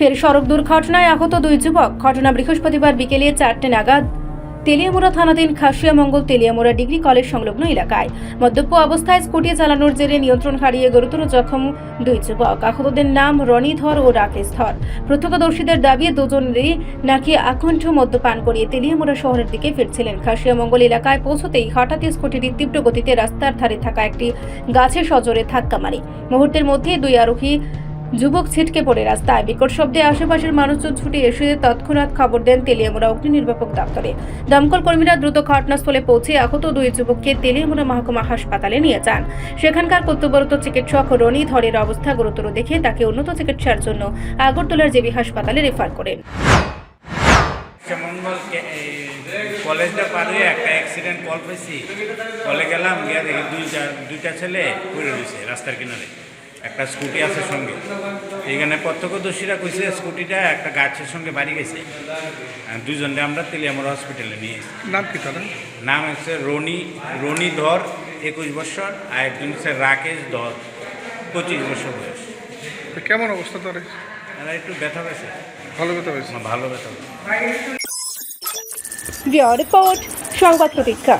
ফের সড়ক দুর্ঘটনায় আহত দুই যুবক। ঘটনা বৃহস্পতিবার বিকেলে 4টে নাগাদ তেলিয়ামুড়া থানাধীন খাসিয়ামঙ্গল তেলিয়ামুড়া ডিগ্রি কলেজ সংলগ্ন এলাকায় মদ্যপ অবস্থায় স্কুটি চালানোর জেরে নিয়ন্ত্রণ হারিয়ে গুরুতর জখম দুই যুবক। আহতদের নাম রনিধর ও রাকেশ ধর। প্রত্যক্ষদর্শীদের দাবি দুজনেরই নাকি আকণ্ঠ মদ্যপান করিয়ে তেলিয়ামুড়া শহরের দিকে ফিরছিলেন। খাসিয়ামঙ্গল এলাকায় পৌঁছতেই হঠাৎই স্কুটিটি তীব্র গতিতে রাস্তার ধারে থাকা একটি গাছে সজোরে ধাক্কা মারে। মুহূর্তের মধ্যে দুই আরোহী যুবক ছিটকে পড়ে রাস্তায়। বিকট শব্দে আশেপাশের মানুষজন ছুটে এসে তৎক্ষণাৎ খবর দেন তেলিয়ামুড়া অগ্নি নির্বাপক দপ্তরে। দমকল কর্মীরা দ্রুত ঘটনাস্থলে পৌঁছে আহত দুই যুবককে তেলিয়ামুড়া মহকুমা হাসপাতালে নিয়ে যান। সেখানকার কর্তব্যরত চিকিৎসক রনি ধরের অবস্থা গুরুতর দেখে তাকে উন্নত চিকিৎসার জন্য আগরতলার জেবি হাসপাতালে রেফার করেন। কলেজটা পার হয়ে একটা অ্যাক্সিডেন্ট কল পেয়েছি, কলে গেলাম, গিয়ে দেখি দুইটা ছেলে পড়ে রয়েছে রাস্তার কিনারে। একটা স্কুটি আছে সঙ্গে। এইখানে প্রত্যক্ষদর্শীরা কইছে স্কুটিটা একটা গাছের সঙ্গে বাড়ি গেছে। দুজনকে আমরা তেলিয়ামুড়া হসপিটালে নিয়ে এসেছি। নাম কি তারা? নাম হচ্ছে রনি ধর 21 বছর, আর একজন হচ্ছে রাকেশ ধর 25 বছর বয়স। কেমন অবস্থা তার? এরা একটু ব্যথা পেয়েছে। ভালো কথা হয়েছে। ভালো ব্যথা পেয়েছে। রিপোর্ট সংবাদ প্রতীক্ষা।